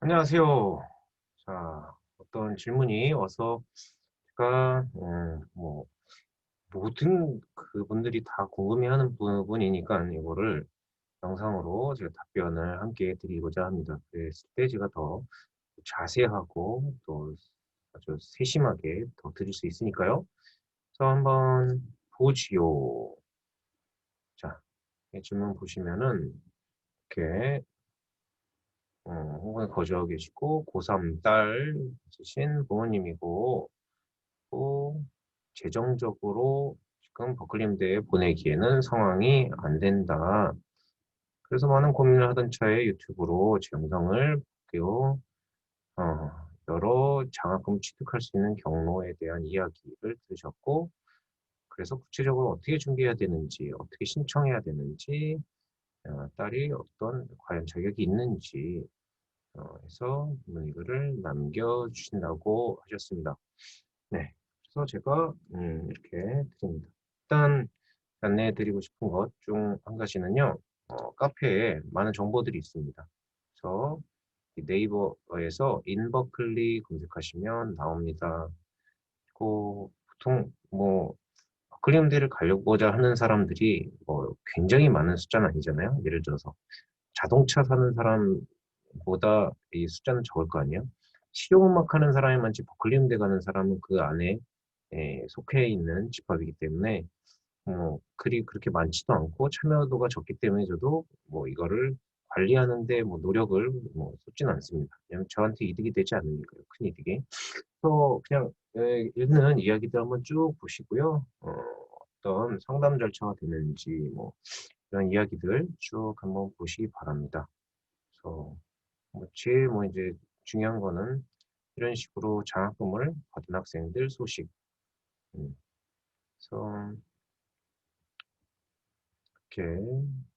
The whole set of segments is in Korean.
안녕하세요. 자, 어떤 질문이 와서 제가 뭐 모든 그분들이 다 궁금해하는 부분이니까 이거를 영상으로 제가 답변을 함께 드리고자 합니다. 그랬을 때 제가 더 자세하고 또 아주 세심하게 더 드릴 수 있으니까요. 그래서 한번 보지요. 자, 이 질문 보시면은 이렇게 혹은 거주하고 계시고 고3 딸 있으신 부모님이고 또 재정적으로 지금 버클리임대에 보내기에는 상황이 안 된다. 그래서 많은 고민을 하던 차에 유튜브로 제 영상을 보고요. 여러 장학금 취득할 수 있는 경로에 대한 이야기를 들으셨고, 그래서 구체적으로 어떻게 준비해야 되는지, 어떻게 신청해야 되는지, 딸이 어떤 과연 자격이 있는지, 해서 문의글을 남겨주신다고 하셨습니다. 네. 그래서 제가 이렇게 드립니다. 일단 안내해 드리고 싶은 것 중 한 가지는요. 카페에 많은 정보들이 있습니다. 그래서 이 네이버에서 인버클리 검색하시면 나옵니다. 그리고 보통 뭐 버클리움대를 가려고자 하는 사람들이 뭐 굉장히 많은 숫자는 아니잖아요. 예를 들어서 자동차 사는 사람보다 이 숫자는 적을 거 아니에요. 실용음악 하는 사람이 많지 버클리움대 가는 사람은 그 안에 속해 있는 집합이기 때문에 글이 그렇게 많지도 않고 참여도가 적기 때문에 저도 뭐 이거를 관리하는 데 뭐 노력을 쏟지는 않습니다. 왜냐면 저한테 이득이 되지 않으니까요, 큰 이득이. 그래서 그냥 읽는 이야기들 한번 쭉 보시고요. 어떤 상담 절차가 되는지 뭐 이런 이야기들 쭉 한번 보시기 바랍니다. 그래서 제일 이제 중요한 거는 이런 식으로 장학금을 받은 학생들 소식. 음, 그래서 이렇게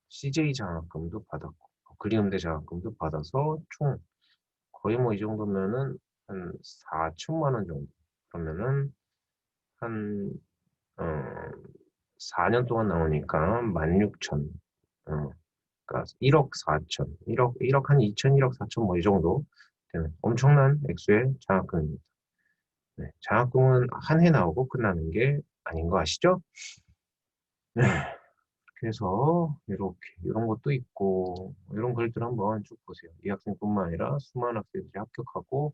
CJ 장학금도 받았고 그리움대 장학금도 받아서 총 거의 뭐 이 정도면은 한 4천만 원 정도. 그러면은 한 어, 4년 동안 나오니까 16,000. 그러니까 1억 4천, 1억 한 2천, 1억 4천 뭐 이 정도 되는 엄청난 액수의 장학금입니다. 네, 장학금은 한 해 나오고 끝나는 게 아닌 거 아시죠? 네. 그래서 이렇게 이런 것도 있고 이런 글들 한번 쭉 보세요. 이 학생뿐만 아니라 수많은 학생들이 합격하고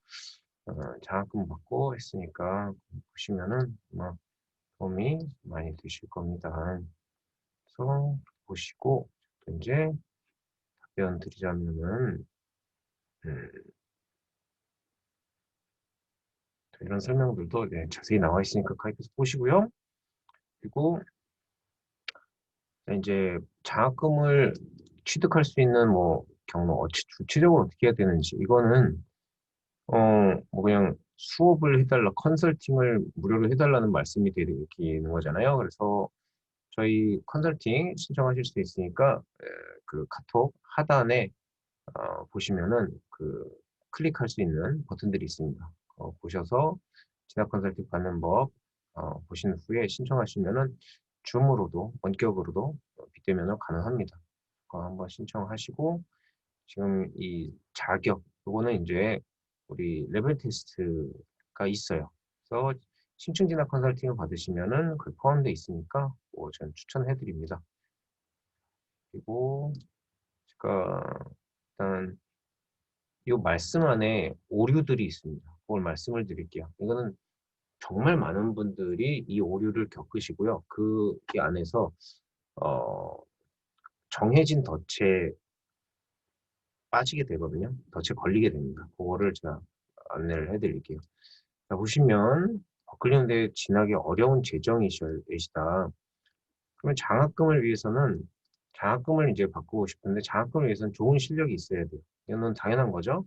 장학금 받고 했으니까 보시면은 아마 도움이 많이 되실 겁니다. 그래서 보시고 또 이제 답변 드리자면은 음, 이런 설명들도 자세히 나와 있으니까 가입해서 보시고요. 그리고 이제 장학금을 취득할 수 있는 뭐 경로 구체적으로 어떻게 해야 되는지 이거는 뭐 그냥 수업을 해달라, 컨설팅을 무료로 해달라는 말씀이 되는 거잖아요. 그래서 저희 컨설팅 신청하실 수 있으니까 그 카톡 하단에 보시면은 그 클릭할 수 있는 버튼들이 있습니다. 보셔서 진학 컨설팅 받는 법 보신 후에 신청하시면은 줌으로도 원격으로도 비대면으로 가능합니다. 그거 한번 신청하시고 지금 이 자격 요거는 이제 우리 레벨 테스트가 있어요. 그래서 신층 진학 컨설팅을 받으시면은 그 포함되어 있으니까 뭐 저는 추천해 드립니다. 그리고 제가 일단 이 말씀 안에 오류들이 있습니다. 그걸 말씀을 드릴게요. 이거는 정말 많은 분들이 이 오류를 겪으시고요. 그 안에서 어, 정해진 덫에 빠지게 되거든요. 덫에 걸리게 됩니다. 그거를 제가 안내를 해드릴게요. 자, 보시면 버클리움대 진학이 어려운 재정이시다. 그러면 장학금을 위해서는 장학금을 이제 받고 싶은데 장학금을 위해서는 좋은 실력이 있어야 돼요. 이거는 당연한 거죠.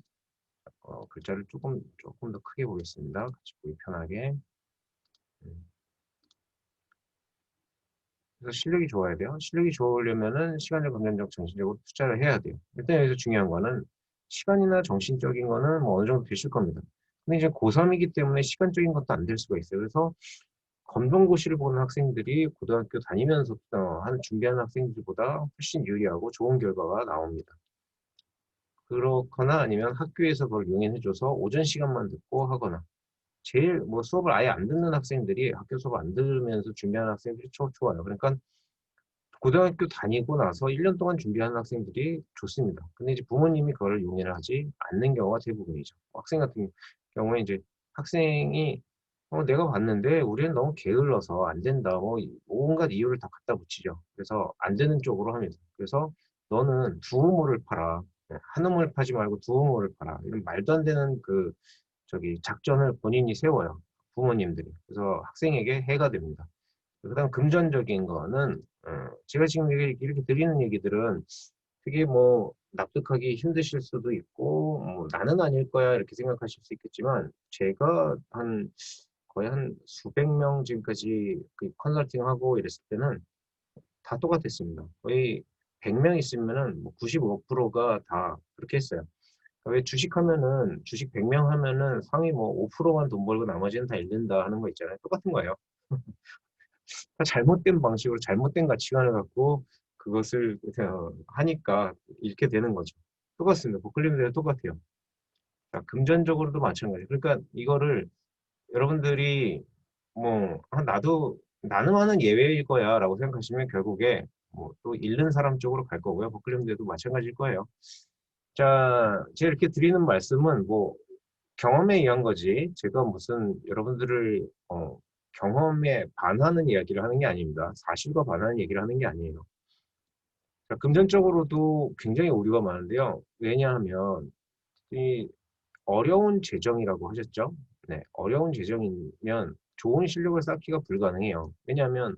글자를 조금 더 크게 보겠습니다. 같이 보기 편하게. 음. 그래서 실력이 좋아야 돼요. 실력이 좋으려면은 시간적, 금전적, 정신적으로 투자를 해야 돼요. 일단 여기서 중요한 거는 시간이나 정신적인 거는 뭐 어느 정도 되실 겁니다. 근데 이제 고3이기 때문에 시간적인 것도 안 될 수가 있어요. 그래서 검정고시를 보는 학생들이 고등학교 다니면서 준비하는 학생들보다 훨씬 유리하고 좋은 결과가 나옵니다. 그렇거나 아니면 학교에서 그걸 용인해줘서 오전 시간만 듣고 하거나 제일 뭐 수업을 아예 안 듣는 학생들이 학교 수업 안 들으면서 준비하는 학생들이 좋아요. 그러니까 고등학교 다니고 나서 1년 동안 준비하는 학생들이 좋습니다. 근데 이제 부모님이 그걸 용인을 하지 않는 경우가 대부분이죠. 학생 같은 경우에 이제 학생이 내가 봤는데 우리는 너무 게을러서 안 된다. 뭐 온갖 이유를 다 갖다 붙이죠. 그래서 안 되는 쪽으로 합니다. 그래서 너는 두 우물을 팔아. 한 우물 파지 말고 두 우물을 팔아. 이런 말도 안 되는 그 저기 작전을 본인이 세워요. 부모님들이. 그래서 학생에게 해가 됩니다. 그다음 금전적인 거는 제가 지금 이렇게 드리는 얘기들은 되게 뭐 납득하기 힘드실 수도 있고 뭐 나는 아닐 거야 이렇게 생각하실 수 있겠지만 제가 거의 한 수백 명 지금까지 그 컨설팅하고 이랬을 때는 다 똑같았습니다. 거의 100명 있으면은 뭐 95%가 다 그렇게 했어요. 왜 주식하면은 주식 100명 하면은 상위 뭐 5%만 돈 벌고 나머지는 다 잃는다 하는 거 있잖아요. 똑같은 거예요. 잘못된 방식으로 잘못된 가치관을 갖고 그것을 하니까 이렇게 되는 거죠. 똑같습니다. 버클리님들 똑같아요. 자, 금전적으로도 마찬가지. 그러니까 이거를 여러분들이 뭐 나는 하는 예외일 거야라고 생각하시면 결국에 뭐 또 잃는 사람 쪽으로 갈 거고요. 버클리님들도 마찬가지일 거예요. 자, 제가 이렇게 드리는 말씀은 뭐 경험에 의한 거지. 제가 무슨 여러분들을 경험에 반하는 이야기를 하는 게 아닙니다. 사실과 반하는 얘기를 하는 게 아니에요. 자, 금전적으로도 굉장히 오류가 많은데요. 왜냐하면 이 어려운 재정이라고 하셨죠? 네, 어려운 재정이면 좋은 실력을 쌓기가 불가능해요. 왜냐하면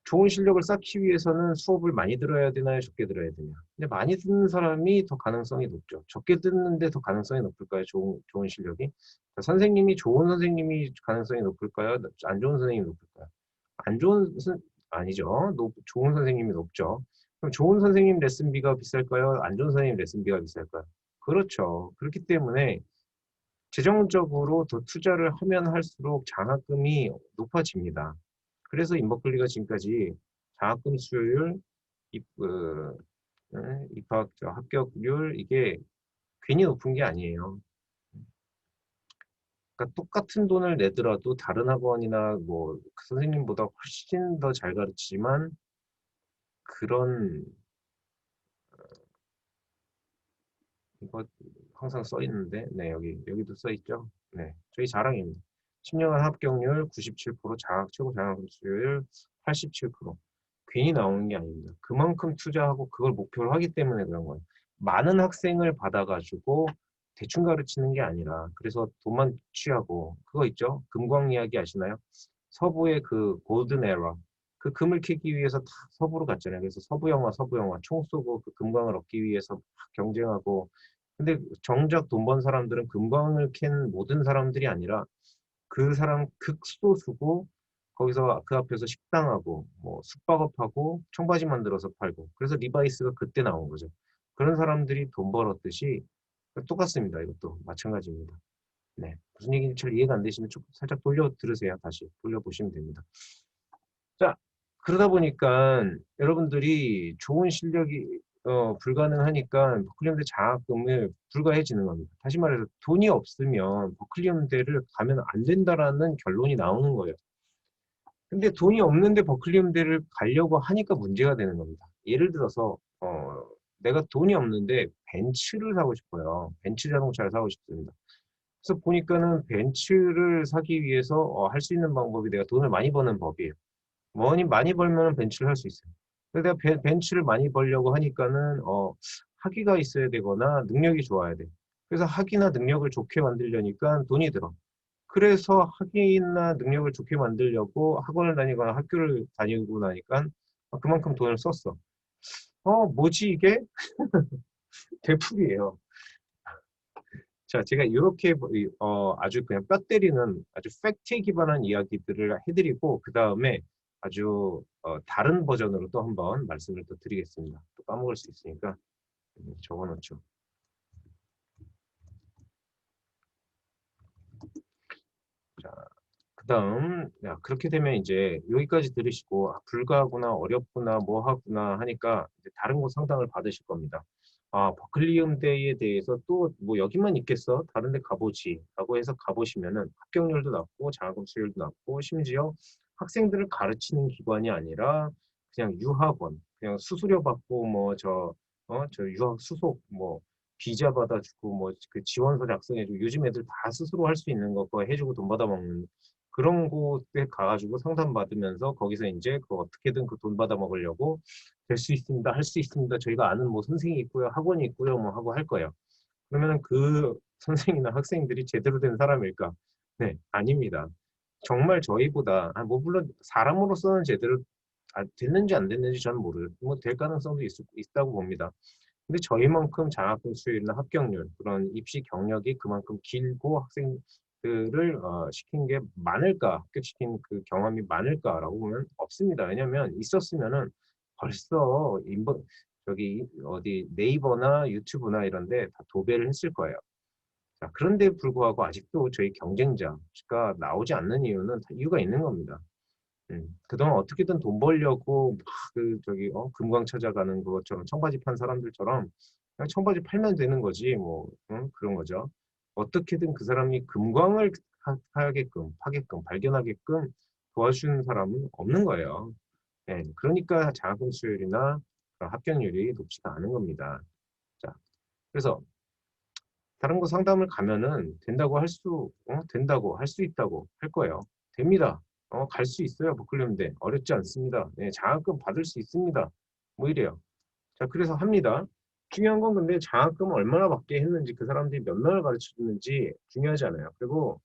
좋은 실력을 쌓기 위해서는 수업을 많이 들어야 되나요? 적게 들어야 되냐? 근데 많이 듣는 사람이 더 가능성이 높죠. 적게 듣는데 더 가능성이 높을까요? 좋은 실력이? 선생님이 좋은 선생님이 가능성이 높을까요? 안 좋은 선생님이 높을까요? 안 좋은 아니죠. 좋은 선생님이 높죠. 그럼 좋은 선생님 레슨비가 비쌀까요? 안 좋은 선생님 레슨비가 비쌀까요? 그렇죠. 그렇기 때문에 재정적으로 더 투자를 하면 할수록 장학금이 높아집니다. 그래서 인버클리가 지금까지 장학금 수요율, 입학 합격률 이게 괜히 높은 게 아니에요. 그러니까 똑같은 돈을 내더라도 다른 학원이나 뭐그 선생님보다 훨씬 더 잘 가르치지만 그런 이거 항상 써 있는데 네 여기도 써 있죠. 네 저희 자랑입니다. 10년간 합격률 97%, 최고 장학금 수요율 87%. 괜히 나오는 게 아닙니다. 그만큼 투자하고 그걸 목표로 하기 때문에 그런 거예요. 많은 학생을 받아가지고 대충 가르치는 게 아니라 그래서 돈만 취하고 그거 있죠. 금광 이야기 아시나요? 서부의 그 골든 에라 그 금을 캐기 위해서 다 서부로 갔잖아요. 그래서 서부 영화 총 쏘고 그 금광을 얻기 위해서 막 경쟁하고 근데 정작 돈 번 사람들은 금광을 캔 모든 사람들이 아니라 그 사람 극소수고 거기서 그 앞에서 식당하고 뭐 숙박업하고 청바지 만들어서 팔고 그래서 리바이스가 그때 나온 거죠. 그런 사람들이 돈 벌었듯이 똑같습니다. 이것도 마찬가지입니다. 네. 무슨 얘기인지 잘 이해가 안 되시면 좀 살짝 돌려 들으세요. 다시 돌려보시면 됩니다. 자, 그러다 보니까 여러분들이 좋은 실력이 불가능하니까 버클리움대 장학금을 불가해지는 겁니다. 다시 말해서 돈이 없으면 버클리움대를 가면 안 된다라는 결론이 나오는 거예요. 근데 돈이 없는데 버클리움대를 가려고 하니까 문제가 되는 겁니다. 예를 들어서 내가 돈이 없는데 벤츠를 사고 싶어요. 벤츠 자동차를 사고 싶습니다. 그래서 보니까는 벤츠를 사기 위해서 할 수 있는 방법이 내가 돈을 많이 버는 법이에요. 많이 벌면 벤츠를 할 수 있어요. 그래서 내가 벤츠를 많이 벌려고 하니까는 학위가 있어야 되거나 능력이 좋아야 돼. 그래서 학위나 능력을 좋게 만들려니까 돈이 들어. 그래서 학위나 능력을 좋게 만들려고 학원을 다니거나 학교를 다니고 나니까 그만큼 돈을 썼어. 뭐지 이게? 대풀이에요. 자, 제가 이렇게 아주 그냥 뼈 때리는 아주 팩트에 기반한 이야기들을 해드리고 그 다음에 아주 다른 버전으로 또 한번 말씀을 또 드리겠습니다. 또 까먹을 수 있으니까 적어놓죠. 자, 그 그다음 그렇게 되면 이제 여기까지 들으시고 '아 불가하구나. 어렵구나. 뭐 하구나.' 하니까 이제 다른 곳 상담을 받으실 겁니다. '아 버클리 음대에 대해서 또 뭐 여기만 있겠어? 다른 데 가 보지.'라고 해서 가 보시면은 합격률도 낮고 장학금 수율도 낮고 심지어 학생들을 가르치는 기관이 아니라 그냥 유학원, 그냥 수수료 받고 뭐 저 유학 수속 뭐 비자 받아 주고 뭐 그 지원서 작성해 주고 요즘 애들 다 스스로 할 수 있는 거 그거 해 주고 돈 받아 먹는 그런 곳에 가 가지고 상담받으면서 거기서 인제 그 어떻게든 그 돈 받아 먹으려고 "될 수 있습니다. 할 수 있습니다. 저희가 아는 뭐 선생이 있고요. 학원이 있고요." 뭐 하고 할 거예요. 그러면은 그 선생이나 학생들이 제대로 된 사람일까? 네. 아닙니다. 정말 저희보다 뭐 물론 사람으로서는 제대로 됐는지 안 됐는지 저는 뭐 될 가능성도 있다고 봅니다. 근데 저희만큼 장학금 수요일이나 합격률 그런 입시 경력이 그만큼 길고 학생들을 시킨 게 많을까? 합격시킨 그 경험이 많을까라고 보면 없습니다. 왜냐면 있었으면은 벌써 저기 어디 네이버나 유튜브나 이런 데 다 도배를 했을 거예요. 자 그런데 불구하고 아직도 저희 경쟁자가 나오지 않는 이유는 다 이유가 있는 겁니다. 그동안 어떻게든 돈 벌려고 막 저기 금광 찾아가는 것처럼 청바지 판 사람들처럼 그냥 청바지 팔면 되는 거지 뭐 그런 거죠. 어떻게든 그 사람이 금광을 파게끔 발견하게끔 도와주는 사람은 없는 거예요. 예. 그러니까 장학금 수요일이나 그런 합격률이 높지가 않은 겁니다. 자 그래서 다른 곳 상담을 가면은 된다고 할 수 있다고 할 거예요. 됩니다. 갈 수 있어요. 버클리음대. 어렵지 않습니다. 네, 장학금 받을 수 있습니다. 뭐 이래요. 자, 그래서 합니다. 중요한 건 근데 장학금을 얼마나 받게 했는지 그 사람들이 몇 명을 가르쳐 줬는지 중요하지 않아요. 그리고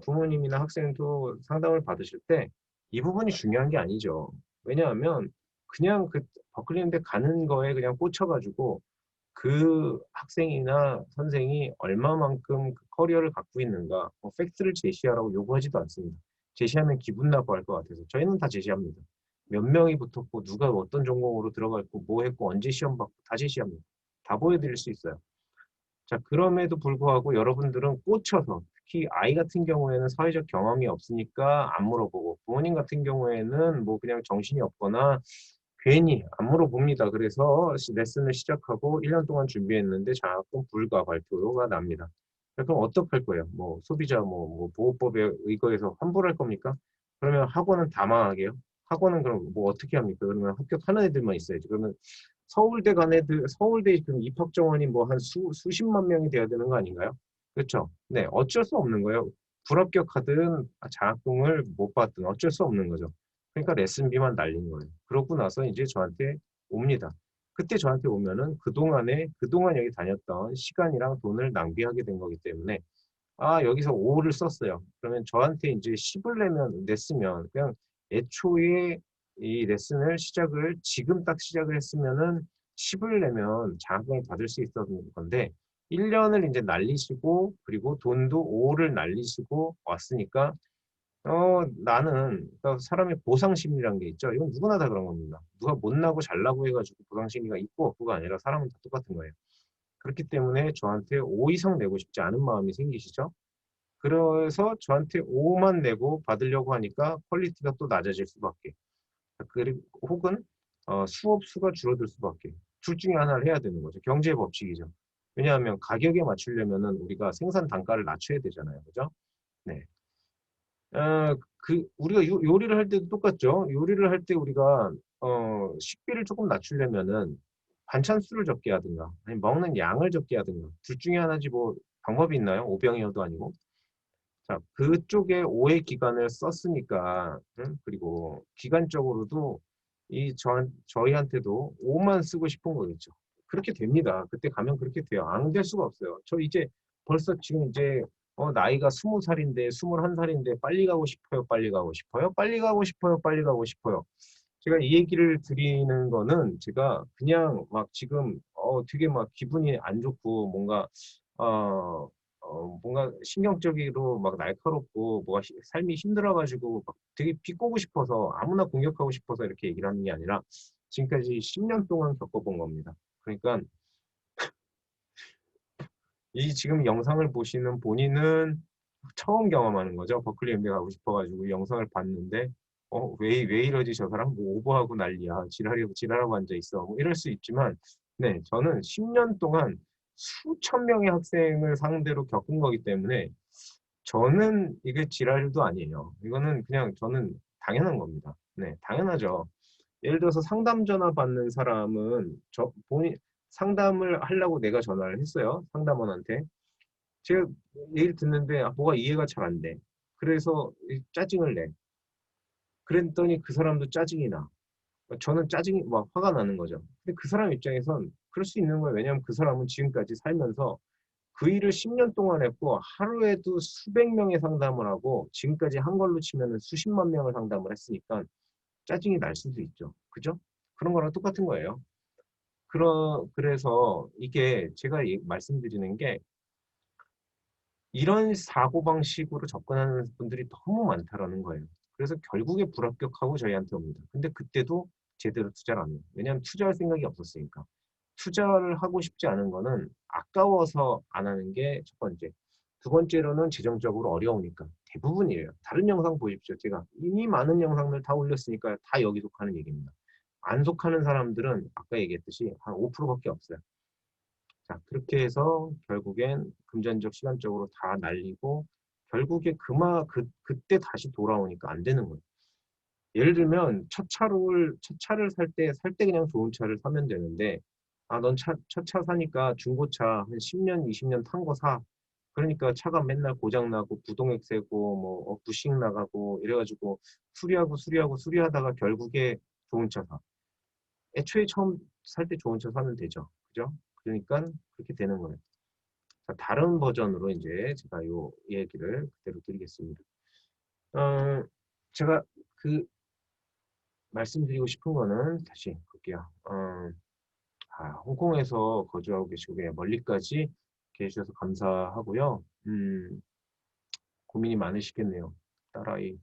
부모님이나 학생도 상담을 받으실 때 이 부분이 중요한 게 아니죠. 왜냐하면 그냥 그 버클리음대 가는 거에 그냥 꽂혀 가지고 그 학생이나 선생이 얼마만큼 그 커리어를 갖고 있는가 뭐 팩트를 제시하라고 요구하지도 않습니다. 제시하면 기분 나빠할 것 같아서 저희는 다 제시합니다. 몇 명이 붙었고 누가 어떤 전공으로 들어가 있고 뭐 했고 언제 시험 봤고 다 제시합니다. 다 보여드릴 수 있어요. 자 그럼에도 불구하고 여러분들은 꽂혀서 특히 아이 같은 경우에는 사회적 경험이 없으니까 안 물어보고 부모님 같은 경우에는 뭐 그냥 정신이 없거나 괜히 안 물어봅니다. 그래서 레슨을 시작하고 1년 동안 준비했는데 장학금 불가 발표가 납니다. 자 그럼 어떡할 거예요? 뭐 소비자 보호법에 의거해서 환불할 겁니까? 그러면 학원은 다 망하게요? 학원은 그럼 뭐 어떻게 합니까? 그러면 합격하는 애들만 있어야지. 그러면 서울대 간 애들 서울대 그 입학 정원이 뭐 한 수십만 명이 돼야 되는 거 아닌가요? 그렇죠? 네. 어쩔 수 없는 거예요. 불합격하든 장학금을 못 받든 어쩔 수 없는 거죠. 그러니까 레슨비만 날린 거예요. 그러고 나서 인제 저한테 옵니다. 그때 저한테 오면은 그동안 여기 다녔던 시간이랑 돈을 낭비하게 된 거기 때문에 여기서 5를 썼어요. 그러면 저한테 인제 10을 냈으면 그냥 애초에 이 레슨을 시작을 지금 딱 시작을 했으면은 10을 내면 장학금을 받을 수 있었는 건데 1 년을 인제 날리시고 그리고 돈도 5를 날리시고 왔으니까 나는 그러니까 사람의 보상 심리라는 게 있죠. 이건 누구나 다 그런 겁니다. 누가 못나고 잘나고 해 가지고 보상 심리가 있고 없고가 아니라 사람은 다 똑같은 거예요. 그렇기 때문에 저한테 5 이상 내고 싶지 않은 마음이 생기시죠? 그래서 저한테 5만 내고 받으려고 하니까 퀄리티가 또 낮아질 수밖에. 그리고 혹은 수업 수가 줄어들 수밖에. 둘 중에 하나를 해야 되는 거죠. 경제의 법칙이죠. 왜냐하면 가격에 맞추려면은 우리가 생산 단가를 낮춰야 되잖아요. 그죠? 네. 우리가 요리를 할 때도 똑같죠. 요리를 할 때 우리가 식비를 쪼끔 낮추려면은 반찬 수를 적게 하든가 아니면 먹는 양을 적게 하든가 둘 중에 하나지 뭐 방법이 있나요? 오병이어도 아니고. 자 그쪽에 오의 기간을 썼으니까 그리고 기간적으로도 저희한테도 5만 쓰고 싶은 거겠죠. 그렇게 됩니다. 그때 가면 그렇게 돼요. 안 될 수가 없어요. 저 이제 벌써 지금 이제 나이가 20 살인데 21 살인데 빨리 가고 싶어요, 빨리 가고 싶어요, 빨리 가고 싶어요, 빨리 가고 싶어요. 제가 이 얘기를 드리는 거는 제가 그냥 막 지금 되게 막 기분이 안 좋고 어 뭔가 신경적으로 막 날카롭고 뭐가 삶이 힘들어 가지고 막 되게 비꼬고 싶어서 아무나 공격하고 싶어서 이렇게 얘기를 하는 게 아니라 지금까지 10년 동안 겪어 본 겁니다. 그러니까 이 지금 영상을 보시는 본인은 처음 경험하는 거죠. 버클리 MBA 가고 싶어가지고 영상을 봤는데 왜 이러지 저 사람 뭐 오버하고 난리야 지랄하고 앉아 있어 뭐 이럴 수 있지만 네 저는 10년 동안 수천 명의 학생을 상대로 겪은 거기 때문에 저는 이게 지랄도 아니에요. 이거는 그냥 저는 당연한 겁니다. 네 당연하죠. 예를 들어서 상담 전화 받는 사람은 저 본인 상담을 하려고 내가 전화를 했어요. 상담원한테. 제가 얘기를 듣는데 뭐가 이해가 잘 안 돼. 그래서 짜증을 내. 그랬더니 그 사람도 짜증이 나. 저는 짜증이 막 화가 나는 거죠. 근데 그 사람 입장에선 그럴 수 있는 거예요. 왜냐하면 그 사람은 지금까지 살면서 그 일을 10년 동안 했고 하루에도 수백 명의 상담을 하고 지금까지 한 걸로 치면 수십만 명을 상담을 했으니까 짜증이 날 수도 있죠. 그죠? 그런 거랑 똑같은 거예요. 그래서 이게 제가 말씀드리는 게 이런 사고방식으로 접근하는 분들이 너무 많다라는 거예요. 그래서 결국에 불합격하고 저희한테 옵니다. 근데 그때도 제대로 투자를 안 해요. 왜냐하면 투자할 생각이 없었으니까. 투자를 하고 싶지 않은 거는 아까워서 안 하는 게 첫 번째. 두 번째로는 재정적으로 어려우니까. 대부분이에요. 다른 영상 보십시오. 제가 이미 많은 영상들 다 올렸으니까 다 여기 속하는 얘기입니다. 안 속하는 사람들은 아까 얘기했듯이 한 5%밖에 없어요. 자, 그렇게 해서 결국엔 금전적, 시간적으로 다 날리고 결국에 그때 다시 돌아오니까 안 되는 거예요. 예를 들면 첫 차를 살 때 그냥 좋은 차를 사면 되는데 넌 첫 차 사니까 중고차 한 10년, 20년 탄 거 사. 그러니까 차가 맨날 고장 나고 부동액 세고 뭐 부식 나가고 이래가지고 수리하다가 결국에 좋은 차 사. 애초에 처음 살 때 좋은 차 사면 되죠. 그죠? 그러니까 그렇게 되는 거예요. 자, 다른 버전으로 이제 제가 요 얘기를 그대로 드리겠습니다. 어, 제가 그 말씀드리고 싶은 거는 다시 볼게요. 홍콩에서 거주하고 계시고 그냥 멀리까지 계셔서 감사하고요. 고민이 많으시겠네요. 딸아이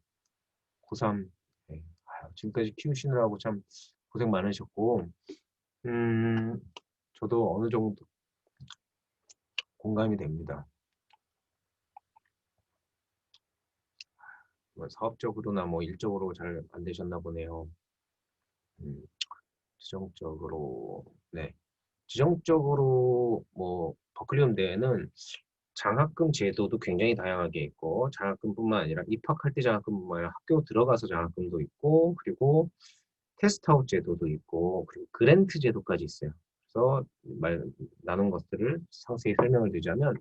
고3 네. 지금까지 키우시느라고 참 고생 많으셨고 음, 저도 어느 정도 공감이 됩니다. 뭐 사업적으로나 뭐 일적으로 잘 안 되셨나 보네요. 음, 지정적으로, 네. 지정적으로 뭐 버클리 음대에는 장학금 제도도 굉장히 다양하게 있고 장학금뿐만 아니라 입학할 때 장학금뿐만 아니라 학교 들어가서 장학금도 있고 그리고 테스트아웃 제도도 있고 그리고 그랜트 제도까지 있어요. 그래서 나눈 것들을 상세히 설명을 드리자면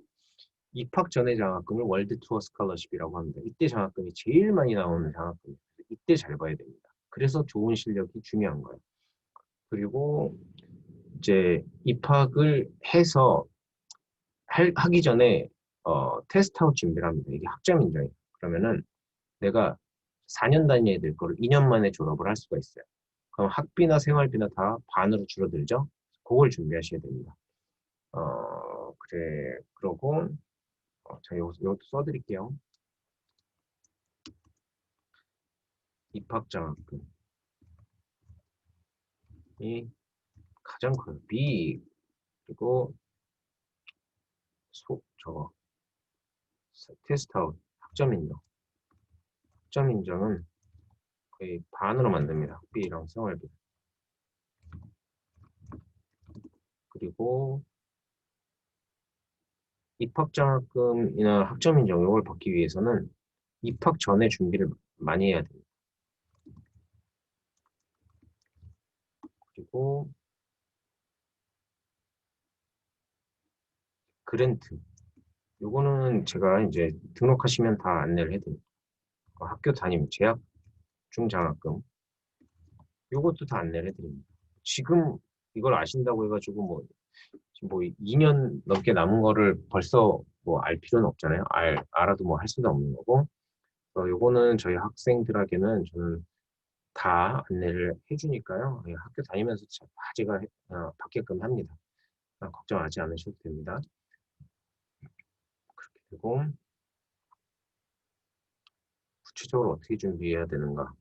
입학 전에 장학금을 월드 투어 스칼러십이라고 합니다. 이때 장학금이 제일 많이 나오는 장학금이에요. 이때 잘 봐야 됩니다. 그래서 좋은 실력이 중요한 거예요. 그리고 이제 입학을 해서 하기 전에 테스트아웃 준비를 합니다. 이게 학점 인정이에요. 그러면은 내가 4년 다녀야 될 거를 2년 만에 졸업을 할 수가 있어요. 그럼 학비나 생활비나 다 반으로 줄어들죠. 그걸 준비하셔야 됩니다. 그래 그러고 제가 이것도 써드릴게요. 입학장학금이 가장 커요. B 그리고 저거 테스트아웃 학점 인정. 학점 인정은 거의 반으로 만듭니다. 학비랑 생활비. 그리고 입학장학금이나 학점 인정 이걸 받기 위해서는 입학 전에 준비를 많이 해야 됩니다. 그리고 그랜트. 요거는 제가 이제 등록하시면 다 안내를 해드립니다. 학교 담임, 재학 중장학금. 요것도 다 안내를 해드립니다. 지금 이걸 아신다고 해가지고 지금 뭐 2년 넘게 남은 거를 벌써 뭐 알 필요는 없잖아요. 알아도 뭐 할 수도 없는 거고. 요거는 저희 학생들에게는 저는 다 안내를 해주니까요. 학교 다니면서 다 제가 받게끔 합니다. 걱정하지 않으셔도 됩니다. 그렇게 되고 구체적으로 어떻게 준비해야 되는가?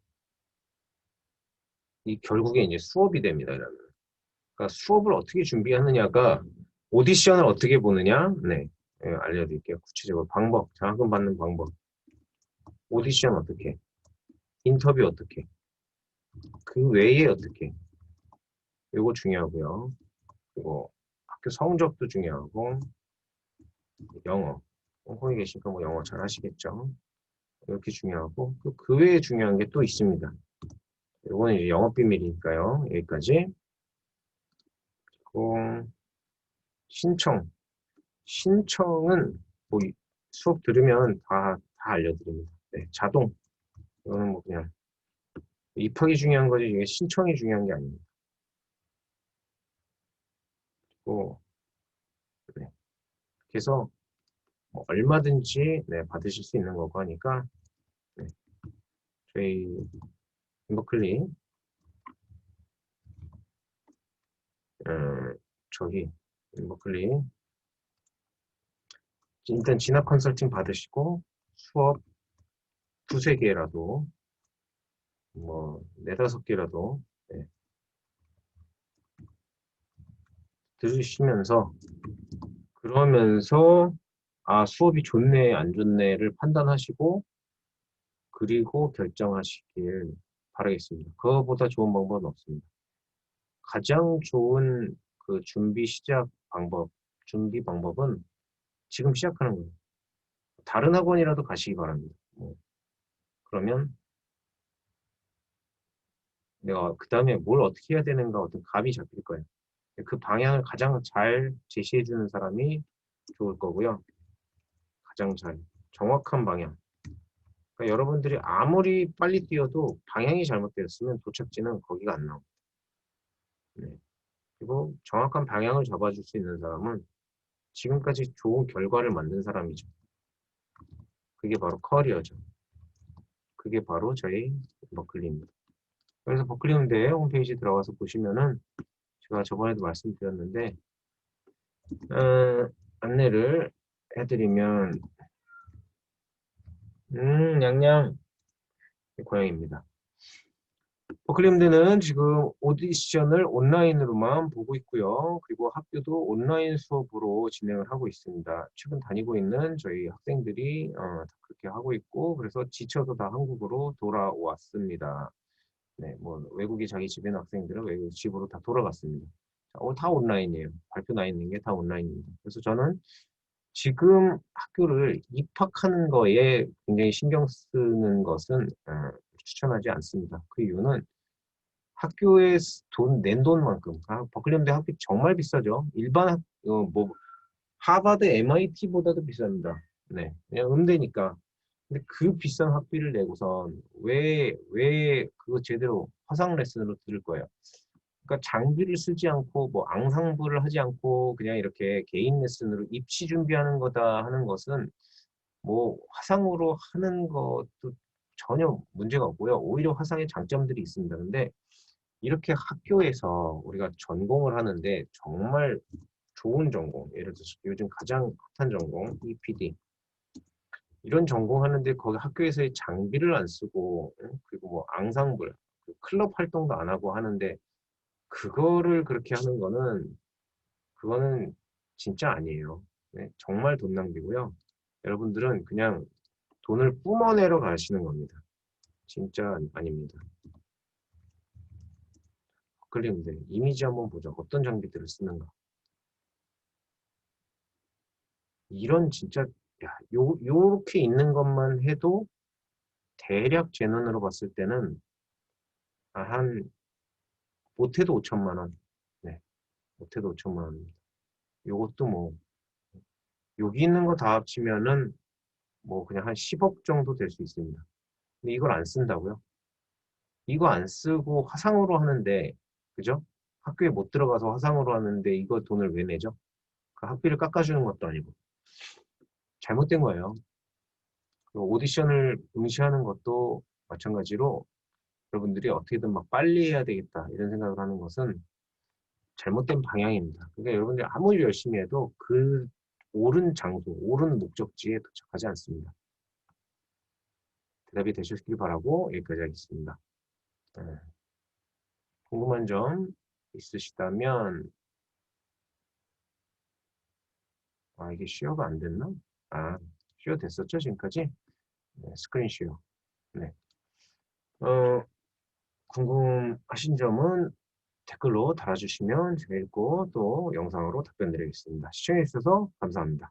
이 결국에 이제 수업이 됩니다. 그러니까 수업을 어떻게 준비하느냐가 오디션을 어떻게 보느냐, 네, 예, 알려드릴게요. 구체적으로 방법, 장학금 받는 방법, 오디션 어떻게, 인터뷰 어떻게, 그 외에 어떻게, 이거 중요하고요. 그리고 학교 성적도 중요하고, 영어, 거기 계시니까 뭐 영어 잘 하시겠죠. 이렇게 중요하고, 그 외에 중요한 게 또 있습니다. 이거는 이제 영업 비밀이니까요. 여기까지. 그리고 신청. 신청은 뭐 수업 들으면 다 알려드립니다. 네, 자동. 이거는 뭐 그냥 입학이 중요한 거지 이게 신청이 중요한 게 아닙니다. 그리고 네, 그래서 뭐 얼마든지 네, 받으실 수 있는 거고 하니까 네, 저희 인버클리 저기 인버클리 일단 진학 컨설팅 받으시고 수업 두세 개라도 뭐 네다섯 개라도 네, 들으시면서 그러면서 아 수업이 좋네 안 좋네를 판단하시고 그리고 결정하시길 바라겠습니다. 그거보다 좋은 방법은 없습니다. 가장 좋은 그 준비 방법은 지금 시작하는 거예요. 다른 학원이라도 가시기 바랍니다. 그러면 내가 그 다음에 뭘 어떻게 해야 되는가 어떤 감이 잡힐 거예요. 그 방향을 가장 잘 제시해 주는 사람이 좋을 거고요. 가장 잘 정확한 방향. 그러니까 여러분들이 아무리 빨리 뛰어도 방향이 잘못되었으면 도착지는 거기가 안 나옵니다. 네. 그리고 정확한 방향을 잡아줄 수 있는 사람은 지금까지 좋은 결과를 만든 사람이죠. 그게 바로 커리어죠. 그게 바로 저희 버클리입니다. 그래서 버클리 음대 홈페이지 들어가서 보시면은 제가 저번에도 말씀드렸는데 안내를 해드리면 냥냥 고양이입니다. 버클리음대는 지금 오디션을 온라인으로만 보고 있고요. 그리고 학교도 온라인 수업으로 진행을 하고 있습니다. 최근 다니고 있는 저희 학생들이 다 그렇게 하고 있고 그래서 지쳐서 다 한국으로 돌아왔습니다. 네, 뭐 외국에 자기 집에 있는 학생들은 외국 집으로 다 돌아갔습니다. 다 온라인이에요. 발표 나 있는 게 다 온라인입니다. 그래서 저는 지금 학교를 입학하는 거에 굉장히 신경 쓰는 것은 추천하지 않습니다. 그 이유는 학교에 낸 돈만큼 버클리음대 학비 정말 비싸죠. 뭐 하버드, MIT보다도 비쌉니다. 네, 그냥 음대니까. 근데 그 비싼 학비를 내고선 왜 그거 제대로 화상 레슨으로 들을 거예요. 그러니까 장비를 쓰지 않고 뭐 앙상블을 하지 않고 그냥 이렇게 개인 레슨으로 입시 준비하는 거다 하는 것은 뭐 화상으로 하는 것도 전혀 문제가 없고요. 오히려 화상의 장점들이 있습니다. 근데 이렇게 학교에서 우리가 전공을 하는데 정말 좋은 전공, 예를 들어서 요즘 가장 핫한 전공, EPD 이런 전공하는데 거기 학교에서의 장비를 안 쓰고 그리고 뭐 앙상블, 클럽 활동도 안 하고 하는데 그거를 그렇게 하는 거는 그거는 진짜 아니에요. 네, 정말 돈 낭비고요. 여러분들은 그냥 돈을 뿜어내러 가시는 겁니다. 진짜 아닙니다. 그런데 이미지 한번 보자. 어떤 장비들을 쓰는가. 이런 진짜 요렇게 있는 것만 해도 대략 제 눈으로 봤을 때는 한 못해도 5천만 원. 네, 못해도 5천만 원입니다. 요것도 뭐 여기 있는 거 다 합치면은 뭐 그냥 한 10억 정도 될 수 있습니다. 근데 이걸 안 쓴다고요? 이거 안 쓰고 화상으로 하는데 그죠? 학교에 못 들어가서 화상으로 하는데 이거 돈을 왜 내죠? 그 학비를 깎아주는 것도 아니고 잘못된 거예요. 그리고 오디션을 응시하는 것도 마찬가지로 여러분들이 어떻게든 막 빨리 해야 되겠다 이런 생각을 하는 것은 잘못된 방향입니다. 그러니까 여러분들이 아무리 열심히 해도 그 옳은 장소, 옳은 목적지에 도착하지 않습니다. 대답이 되셨길 바라고 여기까지 하겠습니다. 네. 궁금한 점 있으시다면 이게 쉐어가 안 됐나? 쉐어 됐었죠, 지금까지? 네, 스크린 쉐어. 네. 궁금하신 점은 댓글로 달아주시면 제가 읽고 또 영상으로 답변 드리겠습니다. 시청해 주셔서 감사합니다.